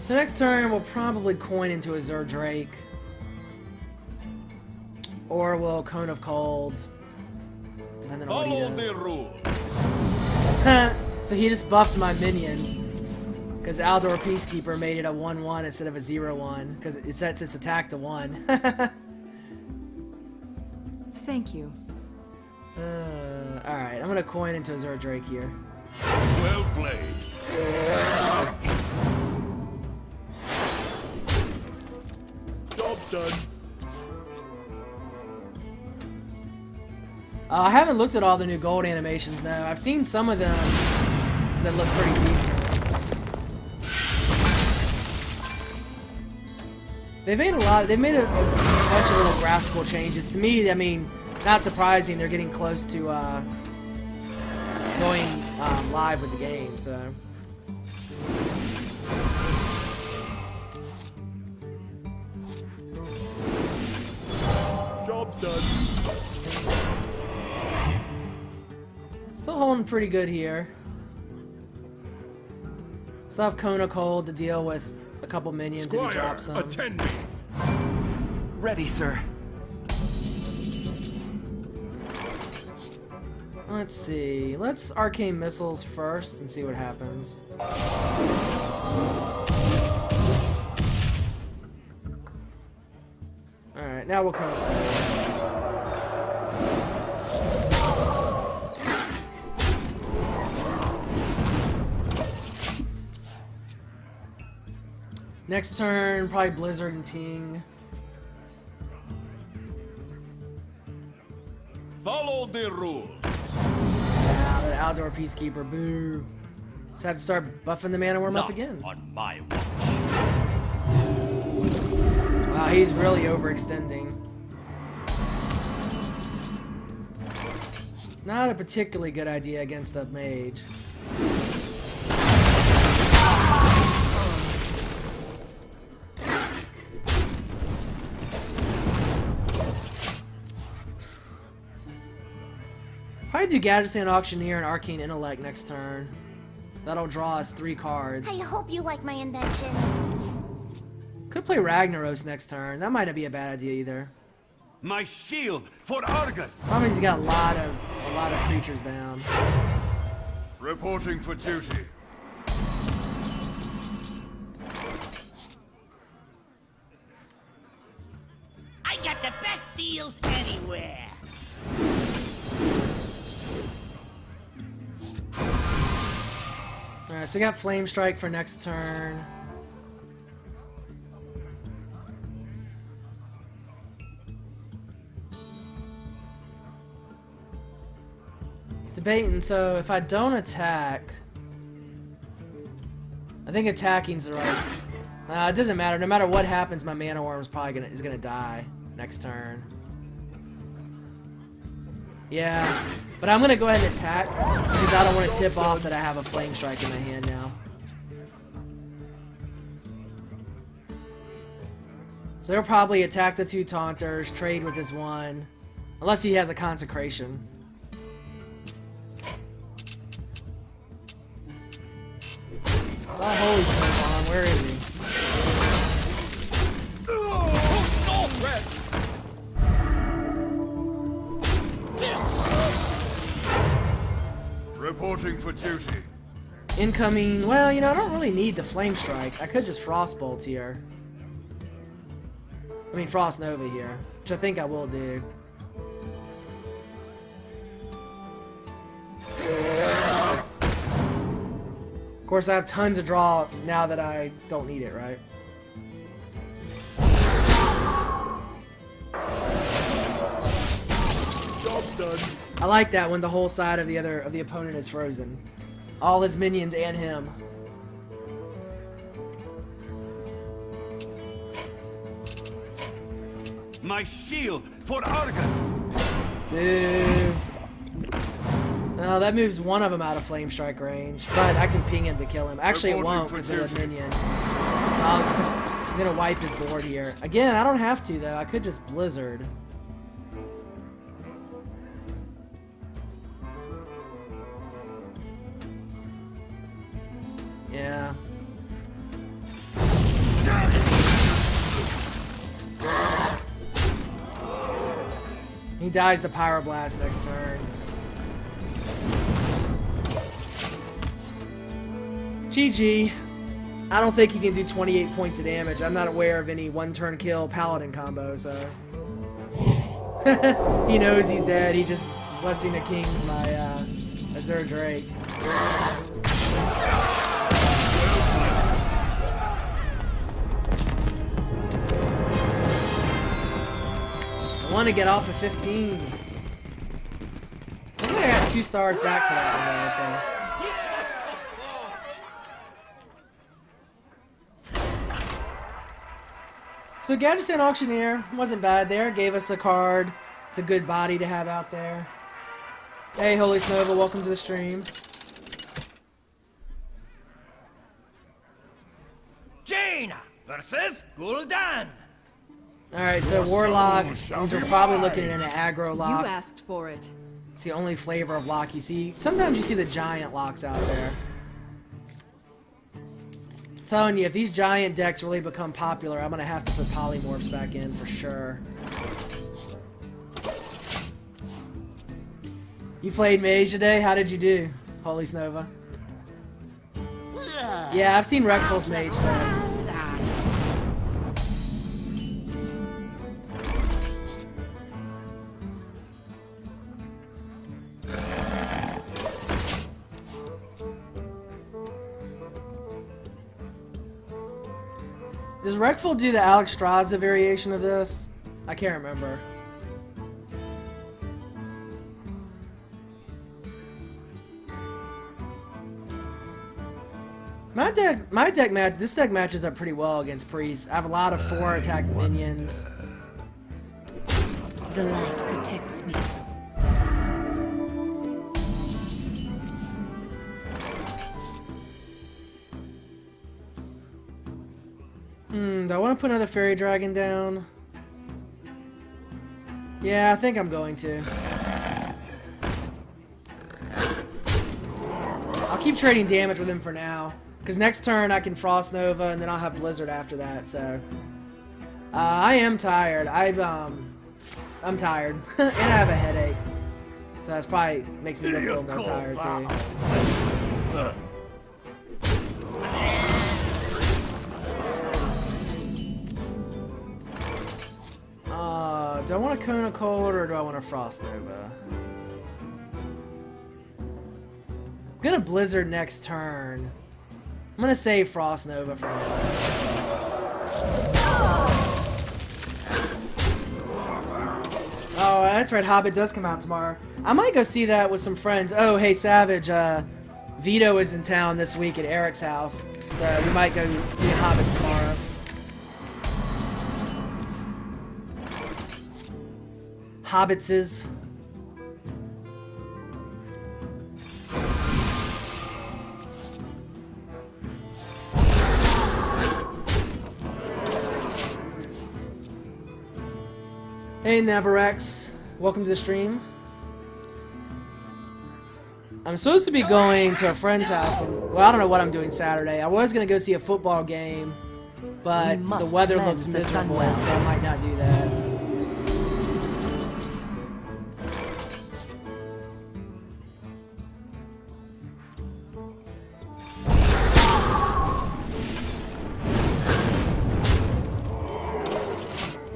So next turn we'll probably coin into a Zer Drake. Or we'll Cone of Cold. Depending on what he does. The rules. So he just buffed my minion. Because Aldor Peacekeeper made it a 1-1 instead of a 0-1. Because it sets its attack to 1. Thank you. Alright, I'm gonna coin into a Zer Drake here. Well played. Job done. I haven't looked at all the new gold animations though. I've seen some of them that look pretty decent. They've made a bunch of little graphical changes. To me, I mean, not surprising. They're getting close to going live with the game, so. Job's done. Still holding pretty good here. Still have Kona Cold to deal with a couple minions if he drops some. Attend me. Ready, sir. Let's see. Let's Arcane Missiles first and see what happens. Alright, now we'll come. Next turn, probably Blizzard and Ping. Follow the rules. Ah, the Outdoor Peacekeeper, boo. Just have to start buffing the Mana Worm up again. On my watch. Wow, he's really overextending. Not a particularly good idea against a mage. Probably do Gadgetzan Auctioneer and Arcane Intellect next turn. That'll draw us 3 cards. I hope you like my invention. Could play Ragnaros next turn. That might not be a bad idea either. My shield for Argus. Problem is he's got a lot of creatures down. Reporting for duty. I got the best deals anywhere. Alright, so we got Flame Strike for next turn. Debating, so if I don't attack, I think attacking's the right. It doesn't matter. No matter what happens, my Mana Worm is probably gonna die next turn. Yeah, but I'm gonna go ahead and attack because I don't want to tip off that I have a Flame Strike in my hand now. So he'll probably attack the 2 Taunters, trade with his 1, unless he has a Consecration. It's not Holy Snowbomb. Where is he? Reporting for duty. Incoming. Well, you know, I don't really need the Flame Strike. I could just Frostbolt here. I mean, Frost Nova here, which I think I will do. Of course, I have tons to draw now that I don't need it, right? Job done. I like that when the whole side of the opponent is frozen. All his minions and him. My shield for Argus. Boo. No, that moves one of them out of Flame Strike range, but I can ping him to kill him. Actually, it won't because of the minion. So I'm gonna wipe his board here. Again, I don't have to though. I could just Blizzard. Yeah. He dies to Pyroblast next turn. GG. I don't think he can do 28 points of damage. I'm not aware of any one-turn kill Paladin combo, so... he knows he's dead. He just Blessing the Kings my Azure Drake. I want to get off of 15. I think I got 2 stars back for that one, though, so... So Gadgetzan Auctioneer wasn't bad there. Gave us a card. It's a good body to have out there. Hey, Holy Snova, welcome to the stream. Jaina versus Gul'dan. Alright, so Warlock means we're probably looking at an aggro lock. You asked for it. It's the only flavor of lock you see. Sometimes you see the giant locks out there. I'm telling you, if these giant decks really become popular, I'm gonna have to put polymorphs back in for sure. You played Mage today? How did you do, Holy Snova? Yeah, I've seen Rekful's Mage today. Does Rekful do the Alex Straza variation of this? I can't remember. This deck matches up pretty well against priests. I have a lot of 4 attack minions. The light protects me. Do I want to put another fairy dragon down? Yeah, I think I'm going to. I'll keep trading damage with him for now. Because next turn I can Frost Nova and then I'll have Blizzard after that, so... I am tired. I'm tired. And I have a headache. So that's probably makes me look a little more tired too. Do I want a Cone of Cold or do I want a Frost Nova? I'm gonna Blizzard next turn. I'm gonna save Frost Nova for now. Oh, that's right, Hobbit does come out tomorrow. I might go see that with some friends. Oh, hey, Savage, Vito is in town this week at Eric's house, so we might go see Hobbits tomorrow. Hobbitses. Hey Navarex, welcome to the stream. I'm supposed to be going to a friend's house, and, well, I don't know what I'm doing Saturday. I was going to go see a football game, but the weather looks miserable, so I might not do that.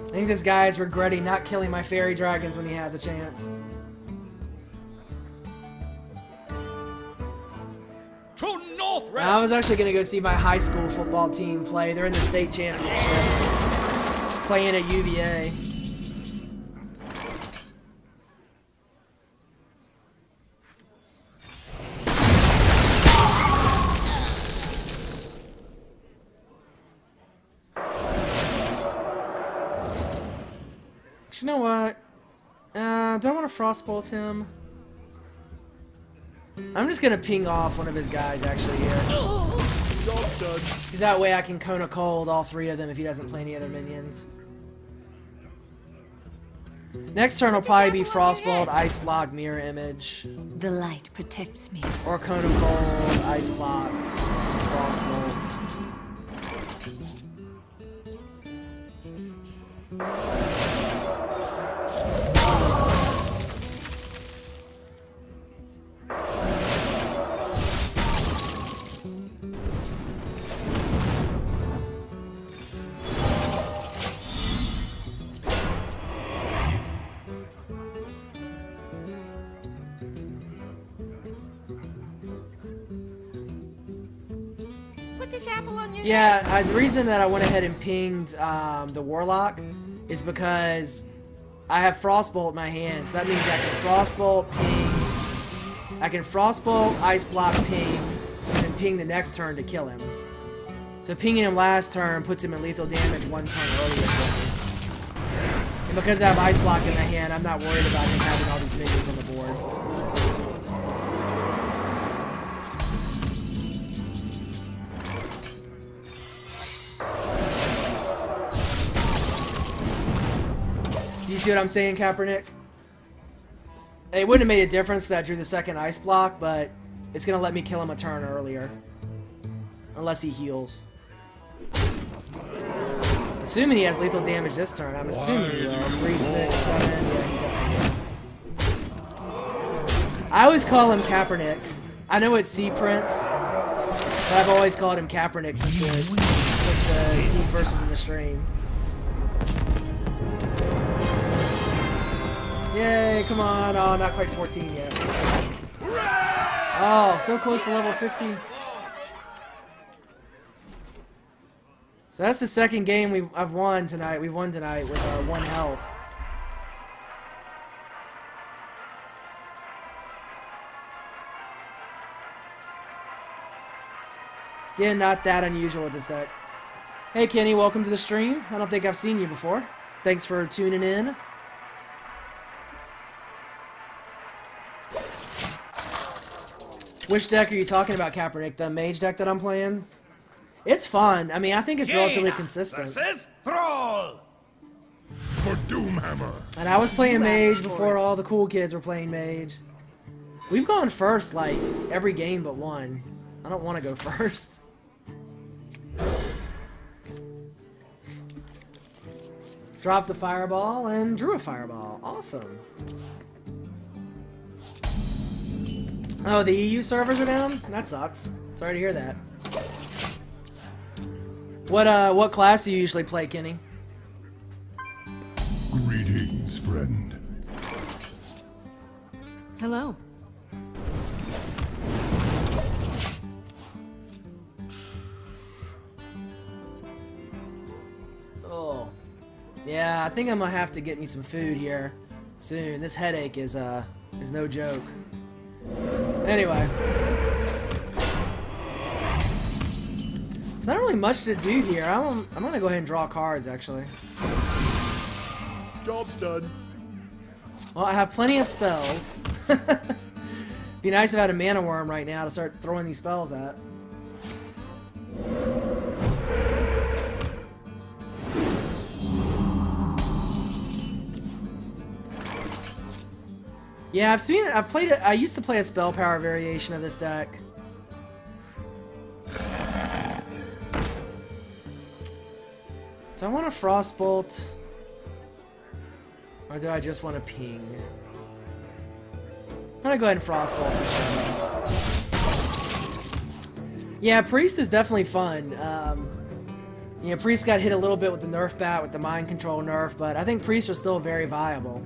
I think this guy is regretting not killing my fairy dragons when he had the chance. I was actually going to go see my high school football team play. They're in the state championship. Playing at UVA. You know what? Do I want to Frostbolt him? I'm just gonna ping off one of his guys actually here. Because that way I can Cone of Cold all 3 of them if he doesn't play any other minions. Next turn will probably be Frostbolt, Ice Block, Mirror Image. The light protects me. Or Cone of Cold, Ice Block, Frostbolt. this apple on your Yeah, the reason that I went ahead and pinged the Warlock is because I have Frostbolt in my hand, so that means I can Frostbolt, ping, I can Frostbolt, Ice Block, ping, and then ping the next turn to kill him. So pinging him last turn puts him in lethal damage one turn earlier. And because I have Ice Block in my hand, I'm not worried about him having all these minions on the board. Do you see what I'm saying, Kaepernick? It wouldn't have made a difference that I drew the second Ice Block, but it's going to let me kill him a turn earlier. Unless he heals. Assuming he has lethal damage this turn. I'm assuming he will. 3, 6, 7. Yeah, he definitely will. I always call him Kaepernick. I know it's Sea Prince, but I've always called him Kaepernick since he first was in the stream. Yay, come on. Oh, not quite 14 yet. Oh, so close to level 50. So that's the second game I've won tonight. We've won tonight with our 1 health. Again, not that unusual with this deck. Hey Kenny, welcome to the stream. I don't think I've seen you before. Thanks for tuning in. Which deck are you talking about, Kaepernick? The Mage deck that I'm playing? It's fun. I mean, I think it's relatively consistent. Versus Thrall. For Doomhammer. And I was playing Mage before all the cool kids were playing Mage. We've gone first, like, every game but one. I don't want to go first. Dropped a fireball and drew a fireball. Awesome. Oh, the EU servers are down? That sucks. Sorry to hear that. What class do you usually play, Kenny? Greetings, friend. Hello. Oh. Yeah, I think I'm gonna have to get me some food here soon. This headache is no joke. Anyway. There's not really much to do here. I'm gonna go ahead and draw cards, actually. Job done. Well, I have plenty of spells. Be nice if I had a mana worm right now to start throwing these spells at. Yeah, I've played it. I used to play a spell power variation of this deck. Do I want a Frostbolt? Or do I just want to ping? I'm gonna go ahead and Frostbolt this shit. Yeah, Priest is definitely fun. You know, Priest got hit a little bit with the nerf bat, with the mind control nerf, but I think Priests are still very viable.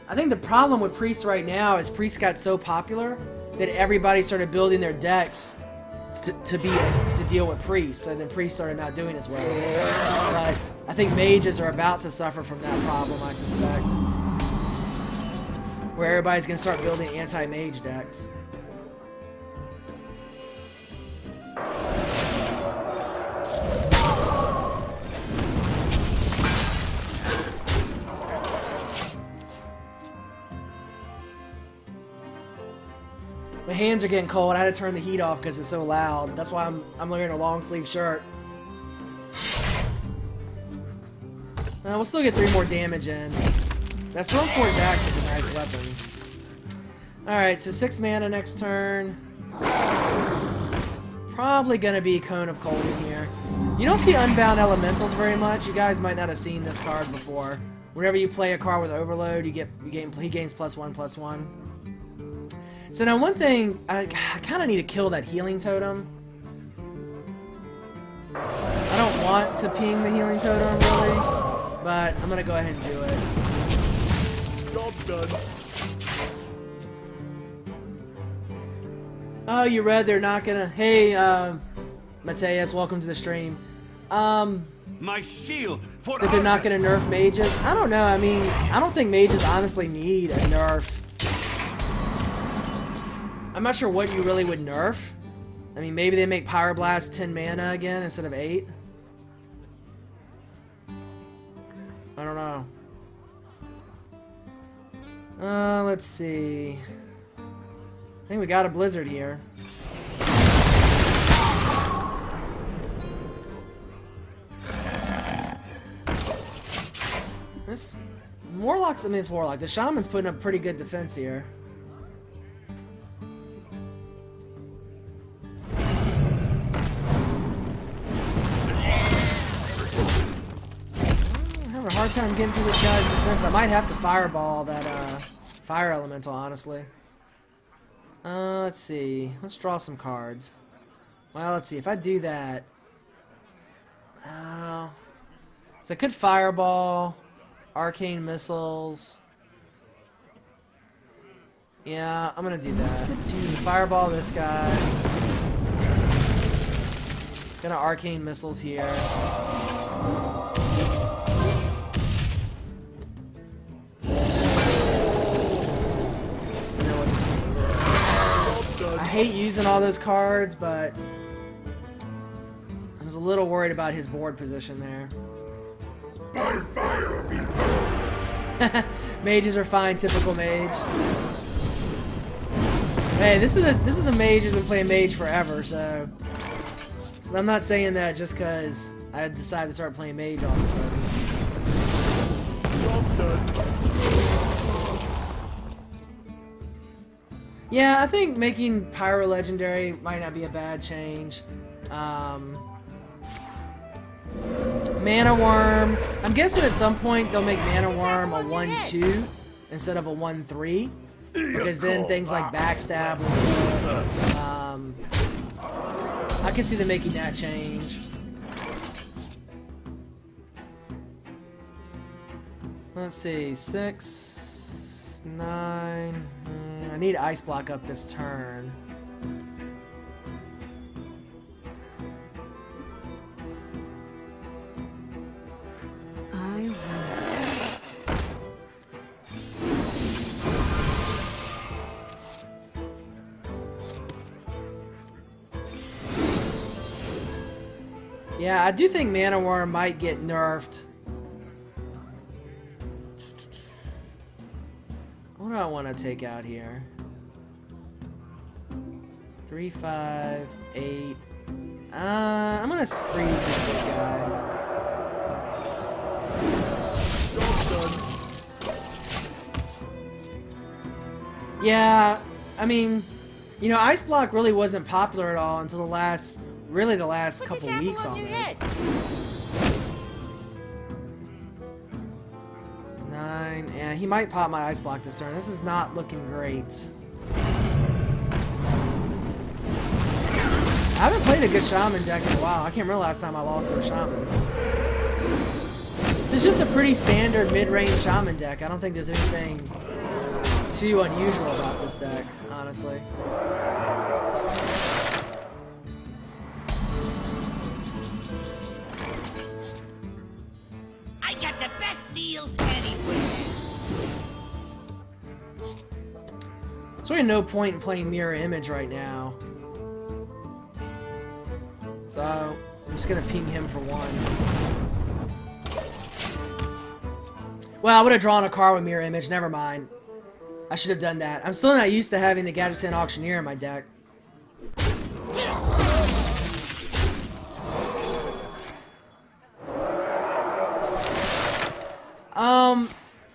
I think the problem with Priests right now is Priests got so popular that everybody started building their decks to deal with Priests, and then Priests started not doing as well. But I think Mages are about to suffer from that problem, I suspect. Where everybody's going to start building anti-Mage decks. My hands are getting cold. I had to turn the heat off because it's so loud. That's why I'm wearing a long sleeve shirt. We'll still get 3 more damage in. That Stormforge Axe is a nice weapon. Alright, so 6 mana next turn. Probably gonna be Cone of Cold in here. You don't see Unbound Elementals very much. You guys might not have seen this card before. Whenever you play a card with Overload, he gains +1/+1. So now one thing, I kind of need to kill that healing totem. I don't want to ping the healing totem really, but I'm gonna go ahead and do it. Job done. Oh, you read they're not gonna... Hey, Mateus, welcome to the stream. My shield for That they're not Argus. gonna nerf mages? I don't know, I mean, I don't think mages honestly need a nerf. I'm not sure what you really would nerf. I mean, maybe they make Pyroblast 10 mana again instead of 8. I don't know. Let's see. I think we got a blizzard here. This Warlock's, I mean, it's Warlock. The Shaman's putting up pretty good defense here. I'm having a hard time getting through this guy's defense. I might have to fireball that fire elemental, honestly. Let's see. Let's draw some cards. Well, let's see. If I do that... so I could fireball, arcane missiles. Yeah, I'm gonna do that. Fireball this guy. Gonna arcane missiles here. I hate using all those cards, but I was a little worried about his board position there. Mages are fine, typical mage. Hey, this is a mage who's been playing mage forever, so I'm not saying that just because I decided to start playing mage all of a sudden. Yeah, I think making Pyro Legendary might not be a bad change. Mana Worm. I'm guessing at some point they'll make Mana Worm a 1-2 instead of a 1-3. Because then things like Backstab will I can see them making that change. Let's see. 6, 9... I need Ice Block up this turn. I will. Yeah, I do think Mana Worm might get nerfed. What do I want to take out here? 3, 5, 8. I'm gonna freeze this big guy. Yeah, I mean, you know, Ice Block really wasn't popular at all until the last couple weeks almost. 9, yeah, he might pop my Ice Block this turn. This is not looking great. I haven't played a good Shaman deck in a while. I can't remember the last time I lost to a Shaman. So it's just a pretty standard mid-range Shaman deck. I don't think there's anything too unusual about this deck, honestly. I got the best deals anywhere. There's really no point in playing Mirror Image right now. So, I'm just gonna ping him for 1. Well, I would have drawn a card with Mirror Image, never mind. I should have done that. I'm still not used to having the Gadgetzan Auctioneer in my deck.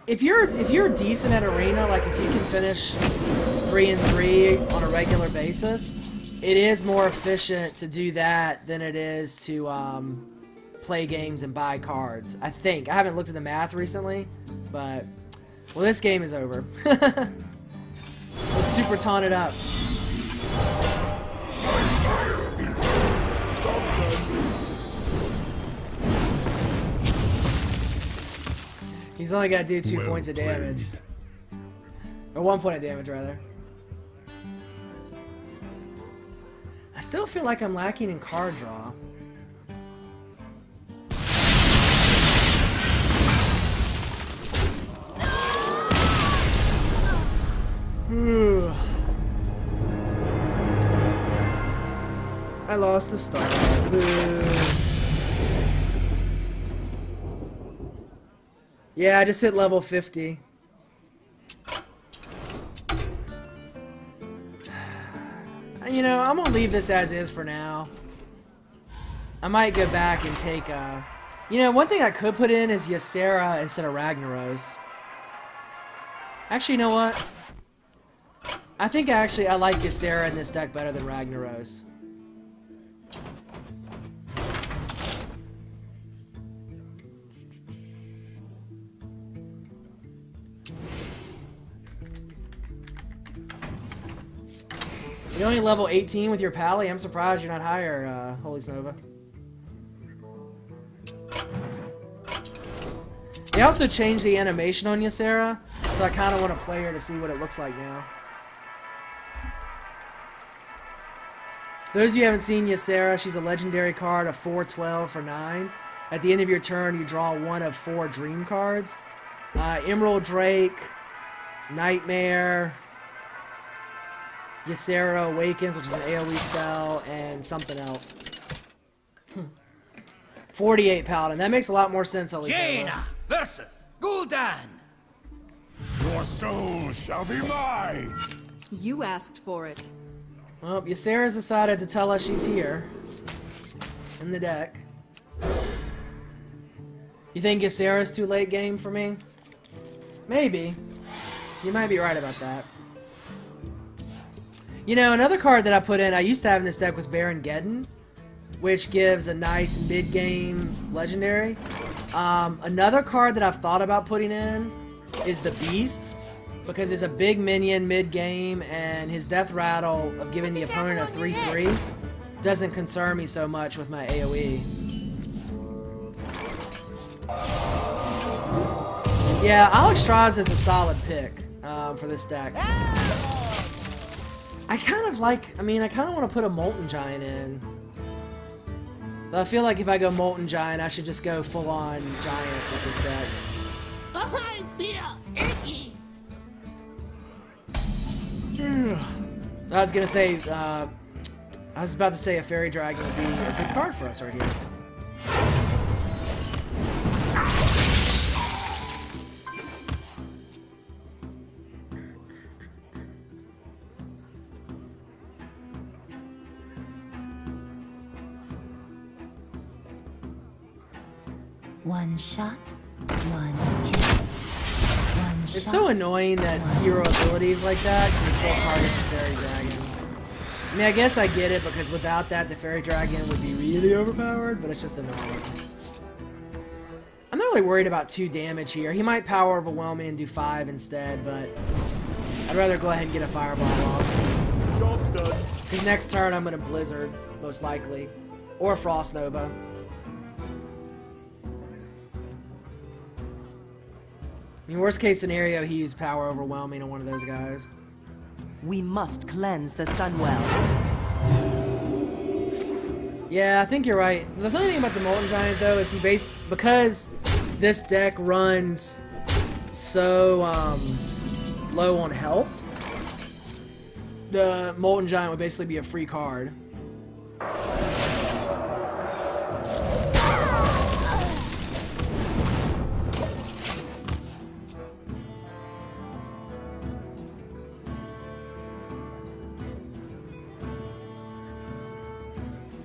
If you're decent at Arena, like if you can finish 3-3 on a regular basis, it is more efficient to do that than it is to play games and buy cards. I think. I haven't looked at the math recently, but well, this game is over. Let's super taunt it up. He's only got to do 2 points of damage. Or 1 point of damage, rather. still feel like I'm lacking in card draw. I lost the start. Yeah, I just hit level 50. You know, I'm gonna leave this as is for now. I might go back and take you know, one thing I could put in is Ysera instead of Ragnaros. Actually, you know what? I think I like Ysera in this deck better than Ragnaros. You're only level 18 with your Pally? I'm surprised you're not higher, Holy Nova. They also changed the animation on Ysera, so I kind of want to play her to see what it looks like now. Those of you who haven't seen Ysera, she's a legendary card of 4/12 for 9. At the end of your turn, you draw one of 4 dream cards. Emerald Drake, Nightmare, Ysera Awakens, which is an AoE spell, and something else. 48 Paladin. That makes a lot more sense, Holy Jaina versus Gul'dan. Your soul shall be mine! You asked for it. Well, Ysera's decided to tell us she's here. In the deck. You think Ysera's too late game for me? Maybe. You might be right about that. You know, another card that I put in, I used to have in this deck was Baron Geddon, which gives a nice mid-game legendary. Another card that I've thought about putting in is the Beast, because it's a big minion mid-game, and his death rattle of giving the opponent a 3/3 doesn't concern me so much with my AoE. Yeah, Alexstrasza is a solid pick for this deck. I kind of want to put a Molten Giant in. But I feel like if I go Molten Giant, I should just go full-on Giant with this deck. I feel icky. I was about to say a Fairy Dragon would be a good card for us right here. One shot, one kill. One It's shot, so annoying that hero abilities like that can still target the Fairy Dragon. I mean, I guess I get it, because without that, the Fairy Dragon would be really overpowered, but it's just annoying. I'm not really worried about 2 damage here. He might power overwhelm me and do 5 instead, but I'd rather go ahead and get a Fireball off. Job's done. Because next turn, I'm going to Blizzard, most likely. Or Frost Nova. I mean, worst case scenario, he used power overwhelming on one of those guys. We must cleanse the Sunwell. Yeah, I think you're right. The funny thing about the Molten Giant, though, is because this deck runs so low on health, the Molten Giant would basically be a free card.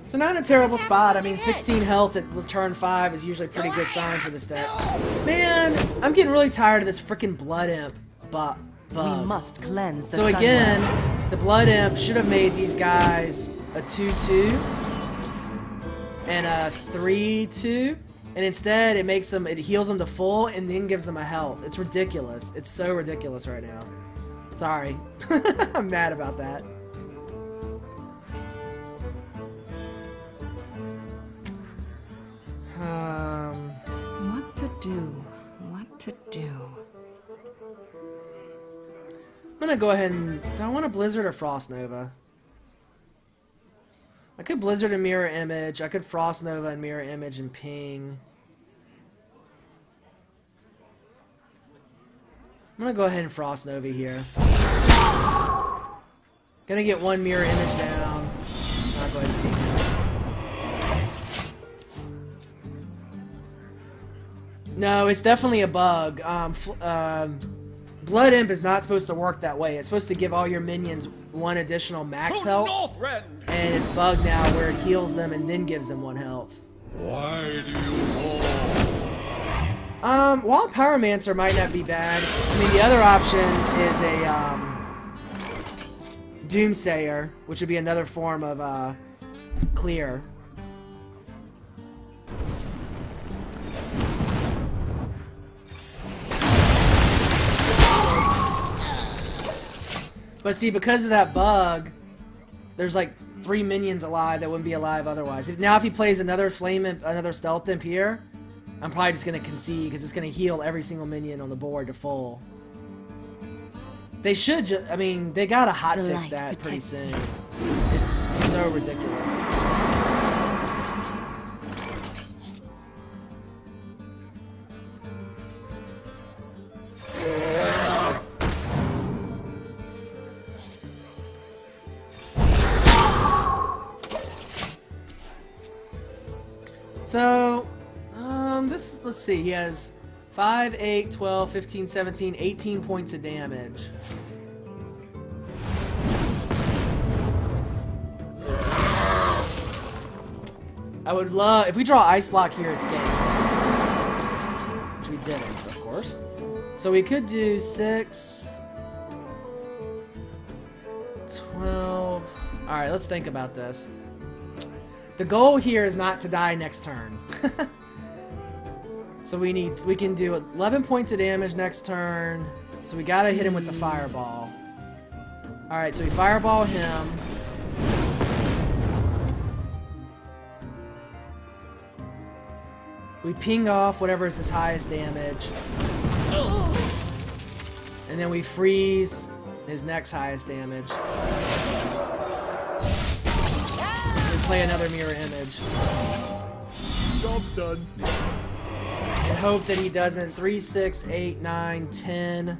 So not in a terrible spot. I mean, 16 health at turn 5 is usually a pretty good sign for this deck. Man, I'm getting really tired of this freaking Blood Imp bug. We must cleanse the So Sunwell. again, the Blood Imp should have made these guys a 2/2 and a 3/2, and instead it heals them to full and then gives them a health. It's ridiculous. It's so ridiculous right now. Sorry. I'm mad about that. What to do? What to do? I'm gonna go ahead and... Do I want a Blizzard or Frost Nova? I could Blizzard and Mirror Image. I could Frost Nova and Mirror Image and ping. I'm gonna go ahead and Frost Nova here. Gonna get one Mirror Image down. I'll go ahead and ping it. No, it's definitely a bug. Blood Imp is not supposed to work that way. It's supposed to give all your minions one additional max health. And it's bugged now where it heals them and then gives them 1 health. Why do you call? While Pyromancer might not be bad, I mean the other option is a Doomsayer, which would be another form of clear. But see, because of that bug, there's like 3 minions alive that wouldn't be alive otherwise. Now if he plays another Flame Imp, another Stealth Imp here, I'm probably just going to concede because it's going to heal every single minion on the board to full. They should just, I mean, they got to hotfix that pretty soon. It's so ridiculous. So, let's see, he has 5, 8, 12, 15, 17, 18 points of damage. I would love, if we draw Ice Block here, it's game. Which we didn't, of course. So we could do 6, 12, alright, let's think about this. The goal here is not to die next turn. So we can do 11 points of damage next turn. So we gotta hit him with the fireball. Alright, so we fireball him. We ping off whatever is his highest damage. And then we freeze his next highest damage. Play another mirror image. Job done. And hope that he doesn't 3, 6, 8, 9, 10.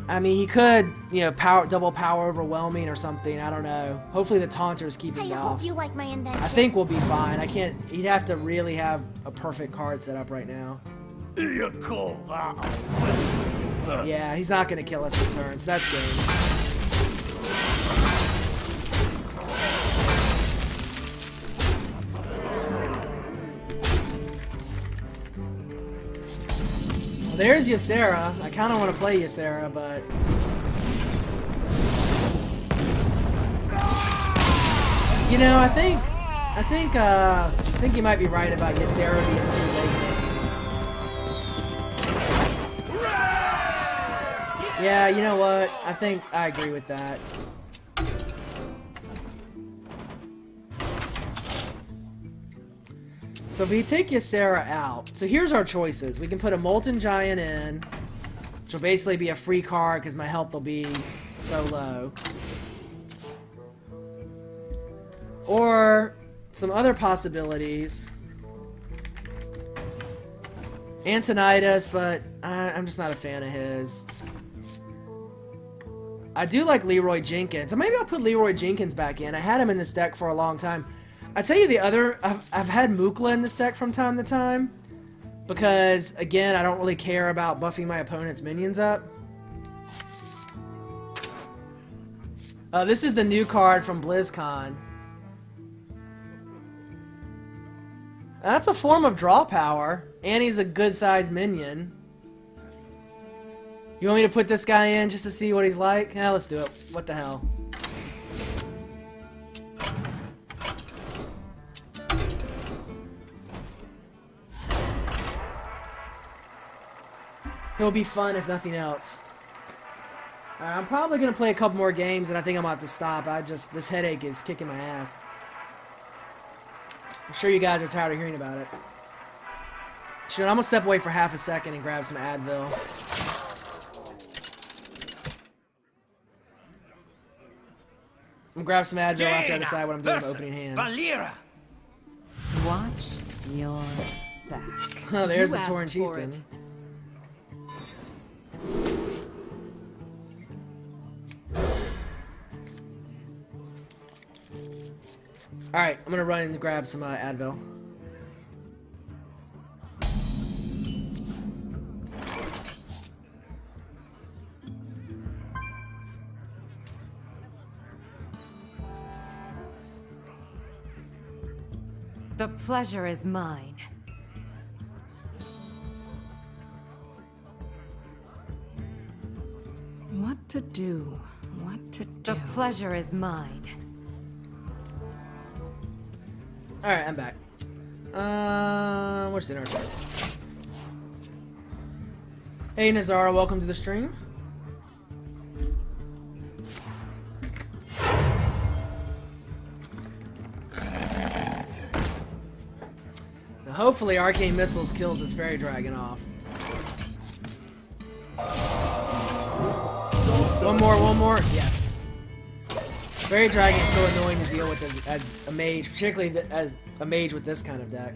I mean, he could, you know, double power overwhelming or something. I don't know. Hopefully the taunters keep him I off. hope you like my invention. I think we'll be fine. I can't. He'd have to really have a perfect card set up right now. You call that? Yeah, he's not gonna kill us this turn, so that's game. There's Ysera. I kind of want to play Ysera, but you know, I think you might be right about Ysera being too late game. Yeah, you know what? I think I agree with that. So if we take Ysera out, so here's our choices. We can put a Molten Giant in, which will basically be a free card because my health will be so low. Or some other possibilities. Antonidas, but I'm just not a fan of his. I do like Leroy Jenkins. So maybe I'll put Leroy Jenkins back in. I had him in this deck for a long time. I tell you the other, I've had Mukla in this deck from time to time. Because, again, I don't really care about buffing my opponent's minions up. This is the new card from BlizzCon. That's a form of draw power. And he's a good-sized minion. You want me to put this guy in just to see what he's like? Yeah, let's do it. What the hell. It'll be fun if nothing else. Alright, I'm probably going to play a couple more games and I think I'm going to have to stop. This headache is kicking my ass. I'm sure you guys are tired of hearing about it. Shit, I'm going to step away for half a second and grab some Advil. gonna grab some Advil after I decide what I'm doing with opening hand. Valera. Watch your back. Oh, there's You the Torn asked for Chieftain. it. Alright, I'm gonna run and grab some Advil. The pleasure is mine. What to do? What to do? The pleasure is mine. Alright, I'm back. What's dinner time? Hey Nazara, welcome to the stream. Now hopefully Arcane Missiles kills this Fairy Dragon off. One more, yes. Fairy Dragon is so annoying to deal with as a mage, particularly as a mage with this kind of deck.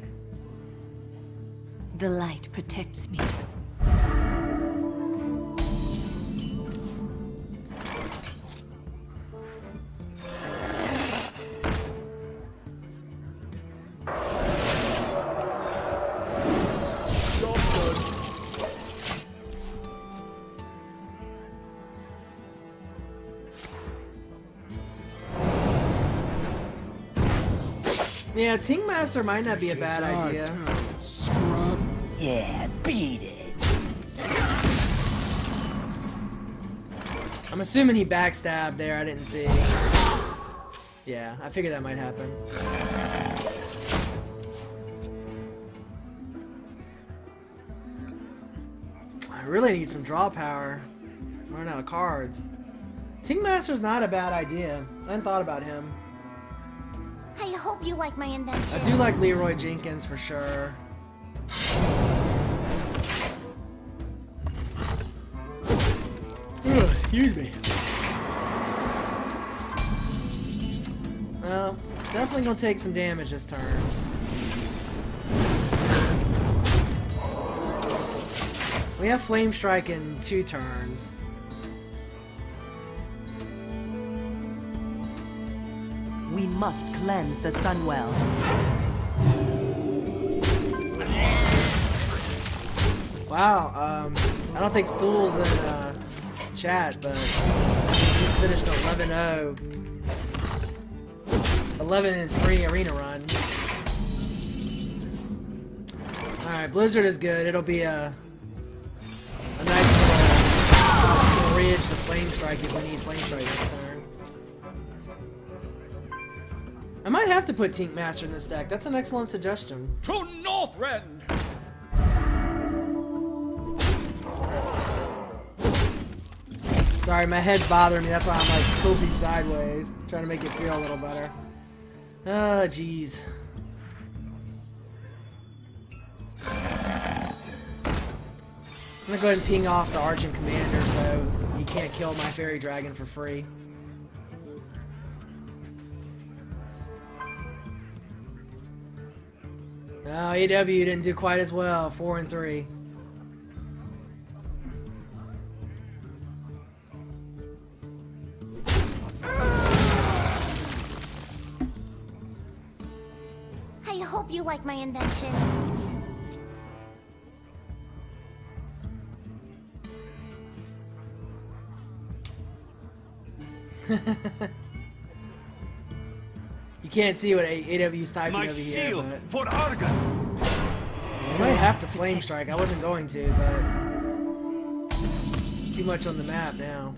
The light protects me. Yeah, Ting Master might not be a bad idea. Scrub. Yeah, beat it. I'm assuming he backstabbed there, I didn't see. Yeah, I figured that might happen. I really need some draw power. I'm running out of cards. Ting Master's not a bad idea. I hadn't thought about him. I hope you like my invention. I do like Leroy Jenkins for sure. Ugh, excuse me. Well, definitely gonna take some damage this turn. We have Flame Strike in 2 turns. We must cleanse the Sunwell. Wow, I don't think Stool's in chat, but he's finished 11-0. 11-3 arena run. Alright, Blizzard is good. It'll be a nice little bridge to Flame Strike if we need Flame Strike this turn. I might have to put Tink Master in this deck. That's an excellent suggestion. To Northrend. Sorry, my head's bothering me. That's why I'm like tilting sideways, trying to make it feel a little better. Oh, jeez. I'm gonna go ahead and ping off the Argent Commander so he can't kill my Fairy Dragon for free. Oh, AW didn't do quite as well. 4-3. I hope you like my invention. You can't see what AW's typing My over here, shield but for Argus. I might have to Flame Strike. I wasn't going to, but too much on the map now.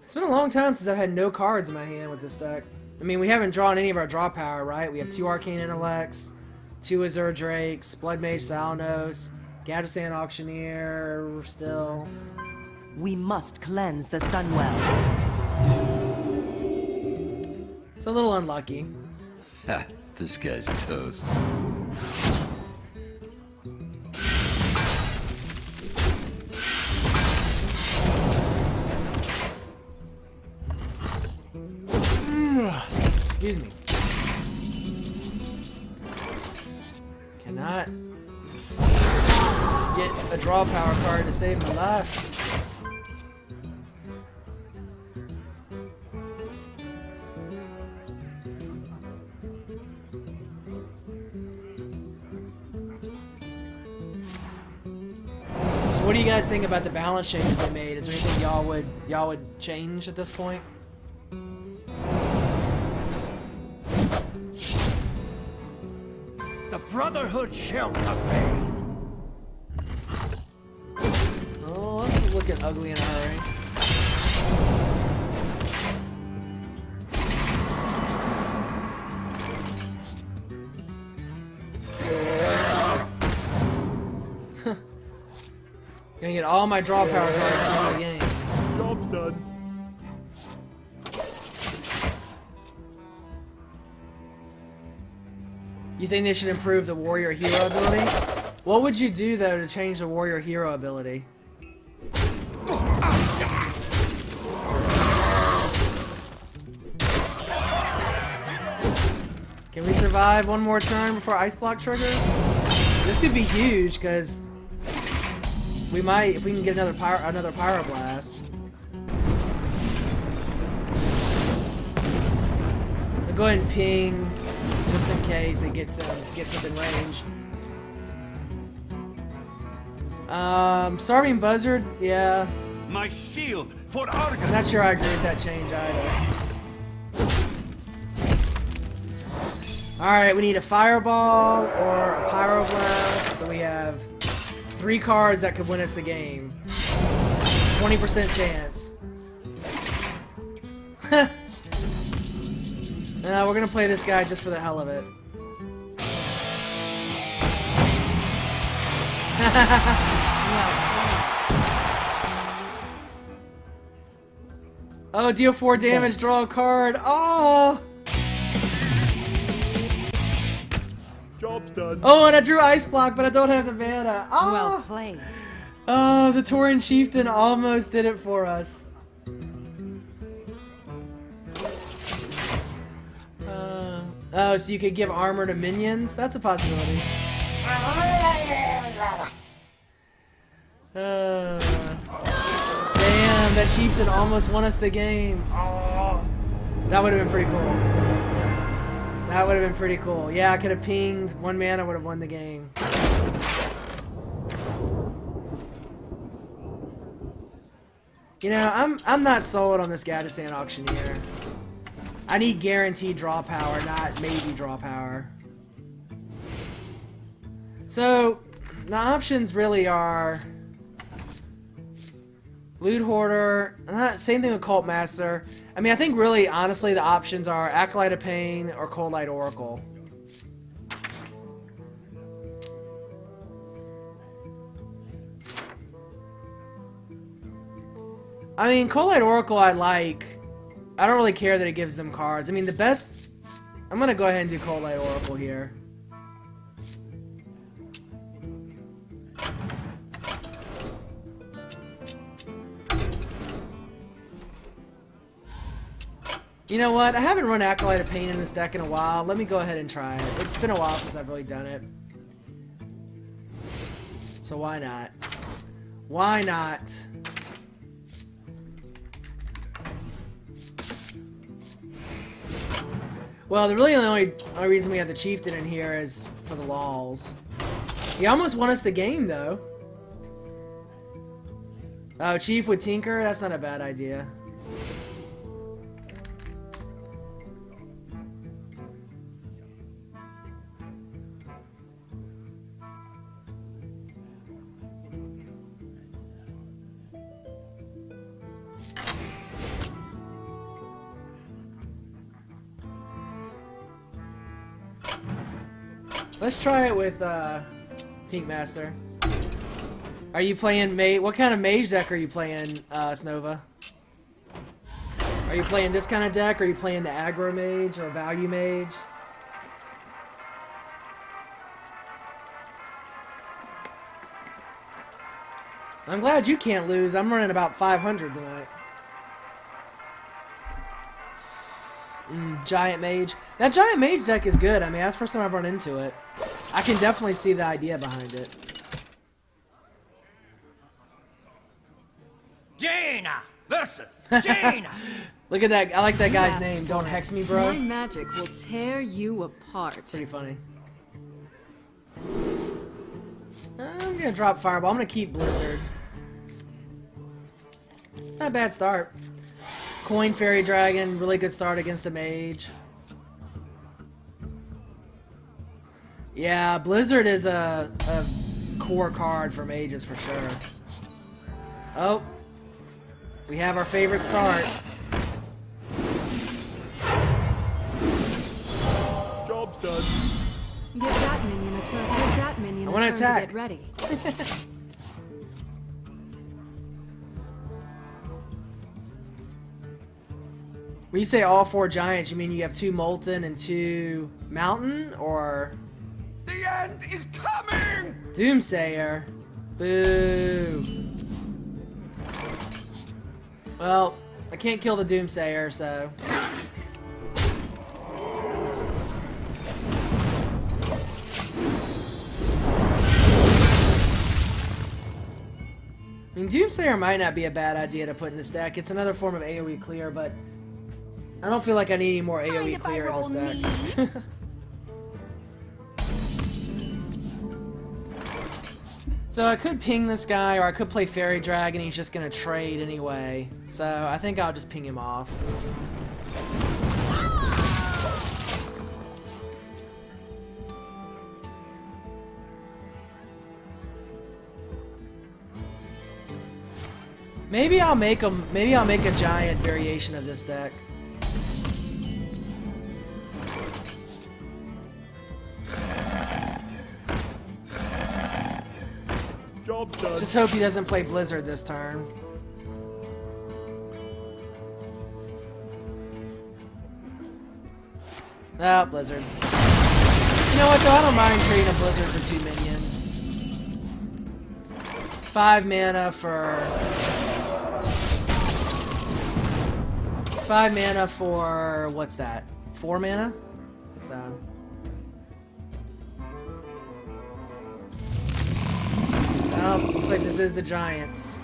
It's been a long time since I've had no cards in my hand with this deck. I mean, we haven't drawn any of our draw power, right? We have 2 Arcane Intellects, 2 Azure Drakes, Blood Mage Thalnos, Gadgersand Auctioneer still. We must cleanse the Sunwell. It's a little unlucky. Ha, this guy's toast. Excuse me. Cannot get a draw power card to save my life. So what do you guys think about the balance changes they made? Is there anything y'all would change at this point? The Brotherhood shall prevail. Oh, let's look at ugly in a hurry. Gonna get all my draw power cards out of the game. Job's done. You think they should improve the warrior hero ability? What would you do though to change the warrior hero ability? Can we survive one more turn before ice block triggers? This could be huge because we might, if we can get another pyroblast. I'll go ahead and ping just in case it gets within range. Starving Buzzard, yeah. My shield for Argon. I'm not sure I agree with that change either. Alright, we need a Fireball or a Pyroblast, so we have 3 cards that could win us the game. 20% chance. We're gonna play this guy just for the hell of it. Oh, deal 4 damage, draw a card. Oh! Job's done. Oh, and I drew Ice Block, but I don't have the mana. Oh! Well played. Oh, the Tauren Chieftain almost did it for us. Oh, so you could give armor to minions? That's a possibility. Damn, that Chieftain almost won us the game. That would have been pretty cool. That would have been pretty cool. Yeah, I could have pinged 1 mana, would have won the game. You know, I'm not sold on this Gadgesan Auctioneer. I need guaranteed draw power, not maybe draw power. So, the options really are Loot Hoarder, same thing with Cult Master. I mean, I think really, honestly, the options are Acolyte of Pain or Cold Light Oracle. I mean, Cold Light Oracle I like. I don't really care that it gives them cards. I mean, the best... I'm gonna go ahead and do Cold Light Oracle here. You know what? I haven't run Acolyte of Pain in this deck in a while. Let me go ahead and try it. It's been a while since I've really done it. So why not? Why not? Well, the only reason we have the Chieftain in here is for the lols. He almost won us the game, though. Oh, Chief with Tinker? That's not a bad idea. Let's try it with Tink Master. Are you playing Mage? What kind of Mage deck are you playing, Snova? Are you playing this kind of deck? Or are you playing the Aggro Mage or Value Mage? I'm glad you can't lose. I'm running about 500 tonight. Giant Mage. That Giant Mage deck is good. I mean, that's the first time I've run into it. I can definitely see the idea behind it. Jaina versus Jaina. Look at that. I like that guy's name. Don't hex me, bro. My magic will tear you apart. Pretty funny. I'm gonna drop Fireball. I'm gonna keep Blizzard. Not a bad start. Coin Fairy Dragon, really good start against a Mage. Yeah, Blizzard is a core card for Mages for sure. Oh, we have our favorite start. Job's done. Give that minion a turn. Give that minion I a wanna turn attack. to get ready. When you say all 4 giants, you mean you have 2 Molten and 2 Mountain, or The end is coming! Doomsayer? Boo. Well, I can't kill the Doomsayer, so. I mean, Doomsayer might not be a bad idea to put in this deck. It's another form of AoE clear, but I don't feel like I need any more AoE clear in this deck. So I could ping this guy, or I could play Fairy Dragon. He's just gonna trade anyway. So I think I'll just ping him off. Maybe I'll make a giant variation of this deck. Job's done. Just hope he doesn't play Blizzard this turn. Ah, Blizzard. You know what though? I don't mind trading a Blizzard for 2 minions. 5 mana for 5 mana for what's that? 4 mana? So. Oh, looks like this is the Giants.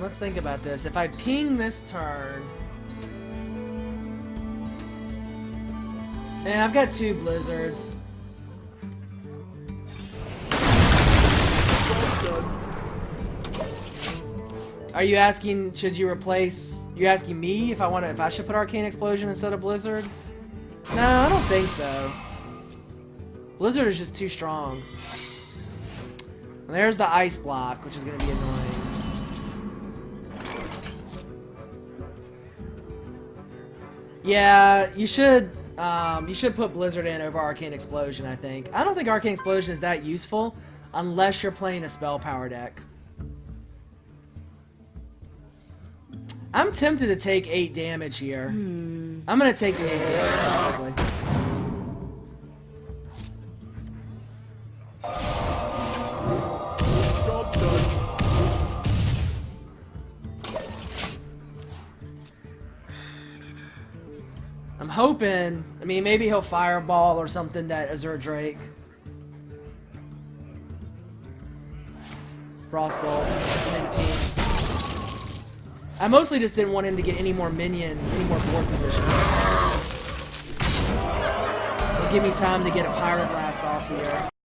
Let's think about this. If I ping this turn, and I've got 2 Blizzards. Are you asking, should you replace, you asking me if I should put Arcane Explosion instead of Blizzard? No, I don't think so. Blizzard is just too strong. And there's the Ice Block, which is going to be annoying. Yeah, you should put Blizzard in over Arcane Explosion, I think. I don't think Arcane Explosion is that useful unless you're playing a spell power deck. I'm tempted to take 8 damage here. I'm gonna take the 8 damage, honestly. Job's done. I'm hoping, I mean, maybe he'll Fireball or something that Azure Drake. Frostbolt, and then ping. I mostly just didn't want him to get any more board position. It'll give me time to get a Pirate Blast off here.